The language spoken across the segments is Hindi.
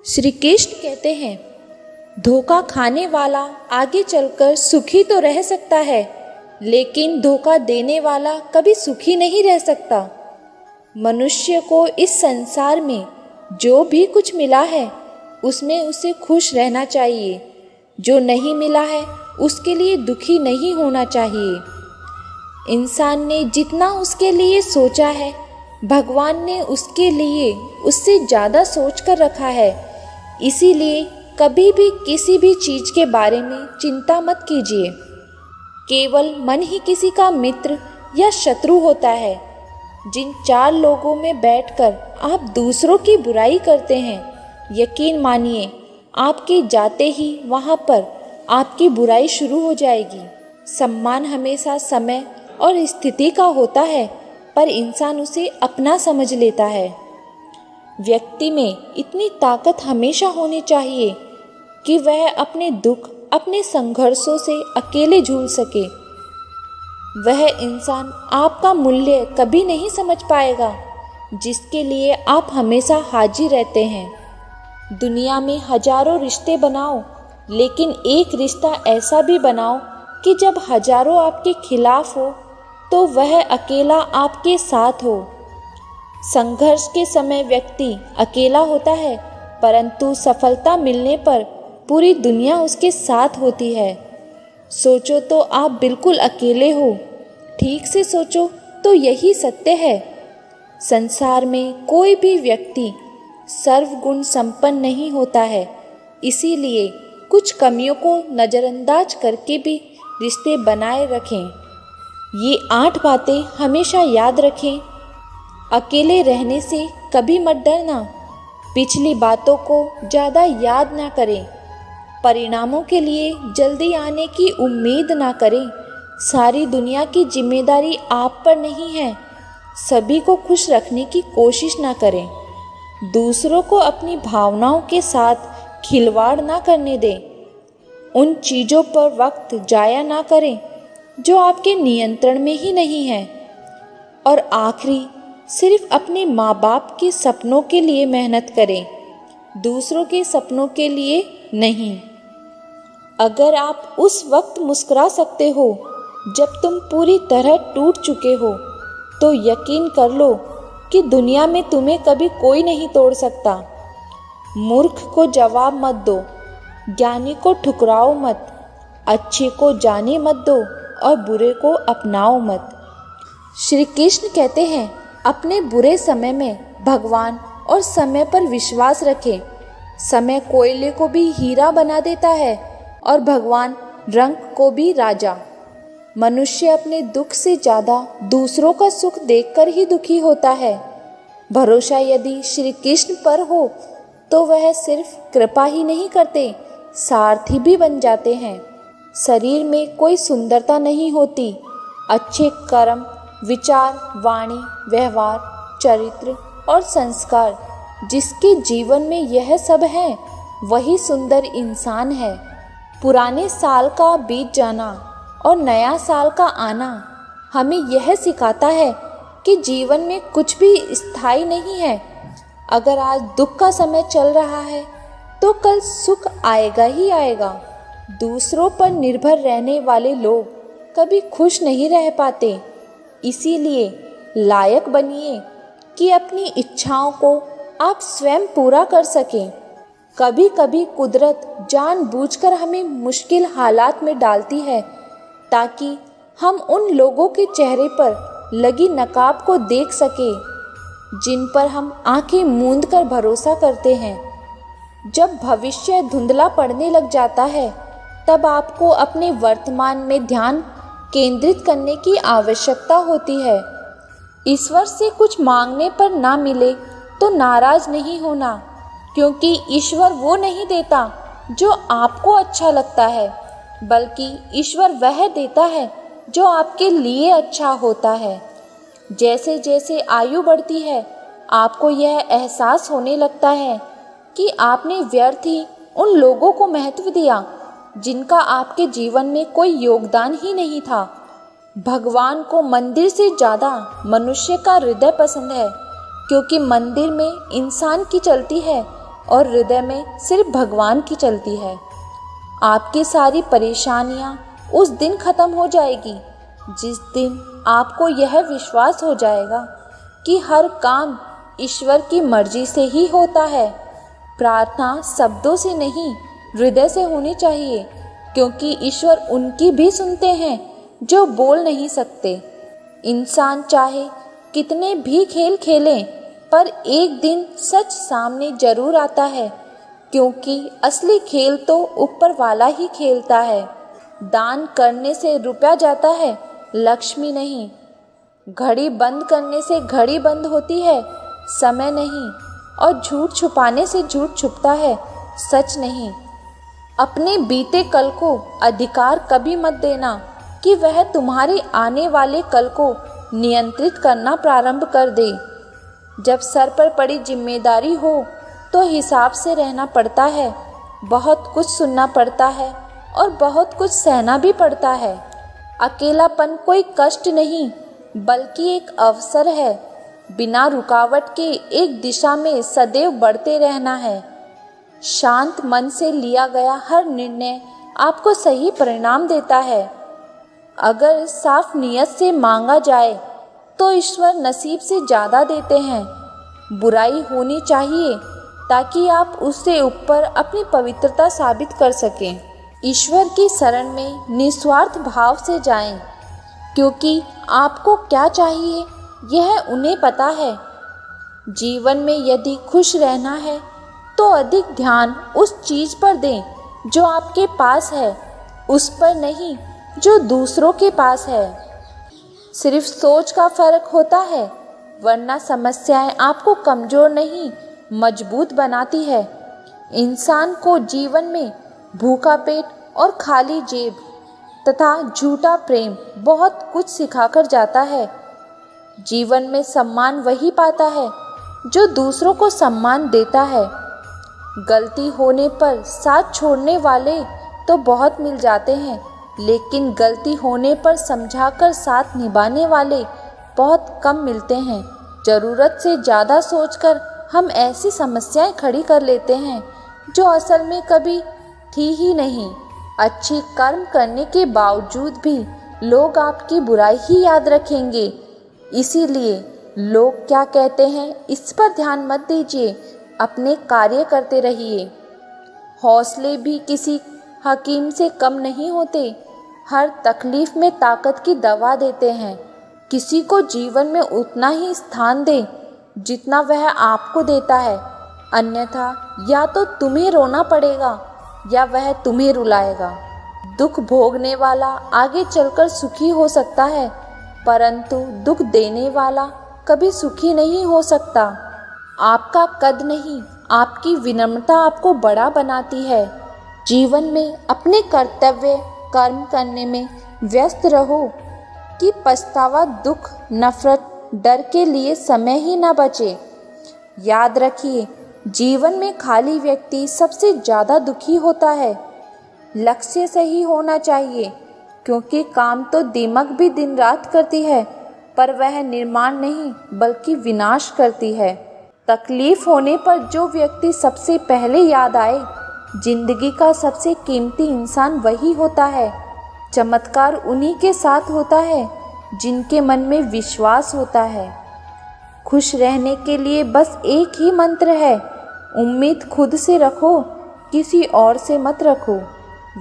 श्री कृष्ण कहते हैं, धोखा खाने वाला आगे चलकर सुखी तो रह सकता है, लेकिन धोखा देने वाला कभी सुखी नहीं रह सकता। मनुष्य को इस संसार में जो भी कुछ मिला है उसमें उसे खुश रहना चाहिए। जो नहीं मिला है उसके लिए दुखी नहीं होना चाहिए। इंसान ने जितना उसके लिए सोचा है, भगवान ने उसके लिए उससे ज़्यादा सोच कर रखा है। इसीलिए कभी भी किसी भी चीज़ के बारे में चिंता मत कीजिए। केवल मन ही किसी का मित्र या शत्रु होता है। जिन 4 लोगों में बैठकर आप दूसरों की बुराई करते हैं, यकीन मानिए आपके जाते ही वहाँ पर आपकी बुराई शुरू हो जाएगी। सम्मान हमेशा समय और स्थिति का होता है, पर इंसान उसे अपना समझ लेता है। व्यक्ति में इतनी ताकत हमेशा होनी चाहिए कि वह अपने दुख, अपने संघर्षों से अकेले झूल सके। वह इंसान आपका मूल्य कभी नहीं समझ पाएगा जिसके लिए आप हमेशा हाजिर रहते हैं। दुनिया में हजारों रिश्ते बनाओ, लेकिन एक रिश्ता ऐसा भी बनाओ कि जब हजारों आपके खिलाफ हो तो वह अकेला आपके साथ हो। संघर्ष के समय व्यक्ति अकेला होता है, परंतु सफलता मिलने पर पूरी दुनिया उसके साथ होती है। सोचो तो आप बिल्कुल अकेले हो, ठीक से सोचो तो यही सत्य है। संसार में कोई भी व्यक्ति सर्वगुण संपन्न नहीं होता है, इसीलिए कुछ कमियों को नज़रअंदाज करके भी रिश्ते बनाए रखें। ये 8 बातें हमेशा याद रखें। अकेले रहने से कभी मत डरना। पिछली बातों को ज़्यादा याद ना करें। परिणामों के लिए जल्दी आने की उम्मीद ना करें। सारी दुनिया की जिम्मेदारी आप पर नहीं है। सभी को खुश रखने की कोशिश ना करें। दूसरों को अपनी भावनाओं के साथ खिलवाड़ ना करने दें। उन चीज़ों पर वक्त जाया ना करें जो आपके नियंत्रण में ही नहीं है। और आखिरी, सिर्फ अपने माँ बाप के सपनों के लिए मेहनत करें, दूसरों के सपनों के लिए नहीं। अगर आप उस वक्त मुस्कुरा सकते हो जब तुम पूरी तरह टूट चुके हो, तो यकीन कर लो कि दुनिया में तुम्हें कभी कोई नहीं तोड़ सकता। मूर्ख को जवाब मत दो, ज्ञानी को ठुकराओ मत, अच्छे को जाने मत दो और बुरे को अपनाओ मत। श्री कृष्ण कहते हैं, अपने बुरे समय में भगवान और समय पर विश्वास रखें। समय कोयले को भी हीरा बना देता है और भगवान रंग को भी राजा। मनुष्य अपने दुख से ज़्यादा दूसरों का सुख देखकर ही दुखी होता है। भरोसा यदि श्री कृष्ण पर हो तो वह सिर्फ कृपा ही नहीं करते, सारथी भी बन जाते हैं। शरीर में कोई सुंदरता नहीं होती, अच्छे कर्म, विचार, वाणी, व्यवहार, चरित्र और संस्कार जिसके जीवन में यह सब है, वही सुंदर इंसान है। पुराने साल का बीत जाना और नया साल का आना हमें यह सिखाता है कि जीवन में कुछ भी स्थायी नहीं है। अगर आज दुख का समय चल रहा है तो कल सुख आएगा ही आएगा। दूसरों पर निर्भर रहने वाले लोग कभी खुश नहीं रह पाते। इसीलिए लायक बनिए कि अपनी इच्छाओं को आप स्वयं पूरा कर सकें। कभी कभी कुदरत जानबूझकर हमें मुश्किल हालात में डालती है ताकि हम उन लोगों के चेहरे पर लगी नकाब को देख सकें जिन पर हम आंखें मूंद कर भरोसा करते हैं। जब भविष्य धुंधला पड़ने लग जाता है, तब आपको अपने वर्तमान में ध्यान केंद्रित करने की आवश्यकता होती है। ईश्वर से कुछ मांगने पर ना मिले तो नाराज नहीं होना, क्योंकि ईश्वर वो नहीं देता जो आपको अच्छा लगता है, बल्कि ईश्वर वह देता है जो आपके लिए अच्छा होता है। जैसे जैसे आयु बढ़ती है, आपको यह एहसास होने लगता है कि आपने व्यर्थ ही उन लोगों को महत्व दिया जिनका आपके जीवन में कोई योगदान ही नहीं था। भगवान को मंदिर से ज़्यादा मनुष्य का हृदय पसंद है, क्योंकि मंदिर में इंसान की चलती है, और हृदय में सिर्फ भगवान की चलती है। आपकी सारी परेशानियां उस दिन खत्म हो जाएगी जिस दिन आपको यह विश्वास हो जाएगा कि हर काम ईश्वर की मर्जी से ही होता है। प्रार्थना शब्दों से नहीं, हृदय से होनी चाहिए, क्योंकि ईश्वर उनकी भी सुनते हैं जो बोल नहीं सकते। इंसान चाहे कितने भी खेल खेलें, पर एक दिन सच सामने जरूर आता है, क्योंकि असली खेल तो ऊपर वाला ही खेलता है। दान करने से रुपया जाता है, लक्ष्मी नहीं। घड़ी बंद करने से घड़ी बंद होती है, समय नहीं। और झूठ छुपाने से झूठ छुपता है, सच नहीं। अपने बीते कल को अधिकार कभी मत देना कि वह तुम्हारे आने वाले कल को नियंत्रित करना प्रारंभ कर दे। जब सर पर पड़ी जिम्मेदारी हो तो हिसाब से रहना पड़ता है। बहुत कुछ सुनना पड़ता है और बहुत कुछ सहना भी पड़ता है। अकेलापन कोई कष्ट नहीं, बल्कि एक अवसर है। बिना रुकावट के एक दिशा में सदैव बढ़ते रहना है। शांत मन से लिया गया हर निर्णय आपको सही परिणाम देता है। अगर साफ नियत से मांगा जाए तो ईश्वर नसीब से ज़्यादा देते हैं। बुराई होनी चाहिए ताकि आप उससे ऊपर अपनी पवित्रता साबित कर सकें। ईश्वर की शरण में निस्वार्थ भाव से जाएं, क्योंकि आपको क्या चाहिए यह उन्हें पता है। जीवन में यदि खुश रहना है तो अधिक ध्यान उस चीज़ पर दें जो आपके पास है, उस पर नहीं जो दूसरों के पास है। सिर्फ सोच का फर्क होता है, वरना समस्याएं आपको कमज़ोर नहीं मजबूत बनाती है। इंसान को जीवन में भूखा पेट और खाली जेब तथा झूठा प्रेम बहुत कुछ सिखाकर जाता है। जीवन में सम्मान वही पाता है जो दूसरों को सम्मान देता है। गलती होने पर साथ छोड़ने वाले तो बहुत मिल जाते हैं, लेकिन गलती होने पर समझाकर साथ निभाने वाले बहुत कम मिलते हैं। ज़रूरत से ज़्यादा सोचकर हम ऐसी समस्याएं खड़ी कर लेते हैं जो असल में कभी थी ही नहीं। अच्छी कर्म करने के बावजूद भी लोग आपकी बुराई ही याद रखेंगे। इसीलिए लोग क्या कहते हैं इस पर ध्यान मत दीजिए, अपने कार्य करते रहिए। हौसले भी किसी हकीम से कम नहीं होते, हर तकलीफ में ताकत की दवा देते हैं। किसी को जीवन में उतना ही स्थान दे जितना वह आपको देता है, अन्यथा या तो तुम्हें रोना पड़ेगा या वह तुम्हें रुलाएगा। दुख भोगने वाला आगे चलकर सुखी हो सकता है, परंतु दुख देने वाला कभी सुखी नहीं हो सकता। आपका कद नहीं, आपकी विनम्रता आपको बड़ा बनाती है। जीवन में अपने कर्तव्य कर्म करने में व्यस्त रहो कि पछतावा, दुख, नफरत, डर के लिए समय ही न बचे। याद रखिए, जीवन में खाली व्यक्ति सबसे ज़्यादा दुखी होता है। लक्ष्य सही होना चाहिए, क्योंकि काम तो दिमाग भी दिन रात करती है, पर वह निर्माण नहीं बल्कि विनाश करती है। तकलीफ होने पर जो व्यक्ति सबसे पहले याद आए, जिंदगी का सबसे कीमती इंसान वही होता है। चमत्कार उन्हीं के साथ होता है जिनके मन में विश्वास होता है। खुश रहने के लिए बस एक ही मंत्र है, उम्मीद खुद से रखो, किसी और से मत रखो।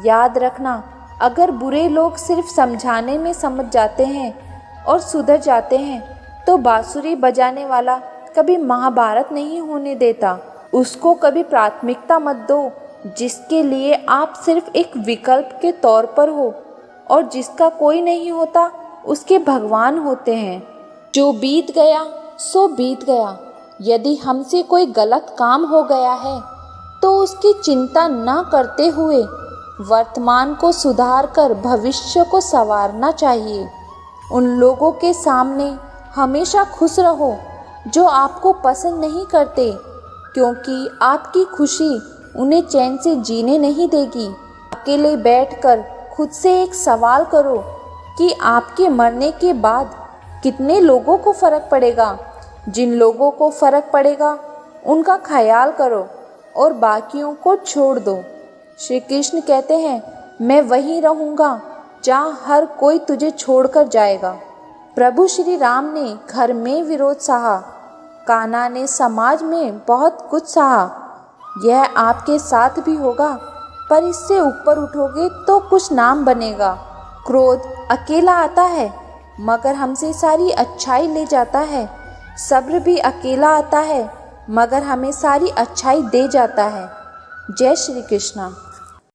याद रखना, अगर बुरे लोग सिर्फ समझाने में समझ जाते हैं और सुधर जाते हैं तो बांसुरी बजाने वाला कभी महाभारत नहीं होने देता। उसको कभी प्राथमिकता मत दो जिसके लिए आप सिर्फ एक विकल्प के तौर पर हो, और जिसका कोई नहीं होता उसके भगवान होते हैं। जो बीत गया सो बीत गया। यदि हमसे कोई गलत काम हो गया है तो उसकी चिंता न करते हुए वर्तमान को सुधार कर भविष्य को संवारना चाहिए। उन लोगों के सामने हमेशा खुश रहो जो आपको पसंद नहीं करते, क्योंकि आपकी खुशी उन्हें चैन से जीने नहीं देगी। अकेले बैठकर खुद से एक सवाल करो कि आपके मरने के बाद कितने लोगों को फ़र्क पड़ेगा। जिन लोगों को फ़र्क पड़ेगा उनका ख्याल करो, और बाकियों को छोड़ दो। श्री कृष्ण कहते हैं, मैं वहीं रहूँगा जहाँ हर कोई तुझे छोड़कर जाएगा। प्रभु श्री राम ने घर में विरोध सहा, कान्हा ने समाज में बहुत कुछ सहा। यह आपके साथ भी होगा, पर इससे ऊपर उठोगे तो कुछ नाम बनेगा। क्रोध अकेला आता है मगर हमसे सारी अच्छाई ले जाता है। सब्र भी अकेला आता है मगर हमें सारी अच्छाई दे जाता है। जय श्री कृष्णा।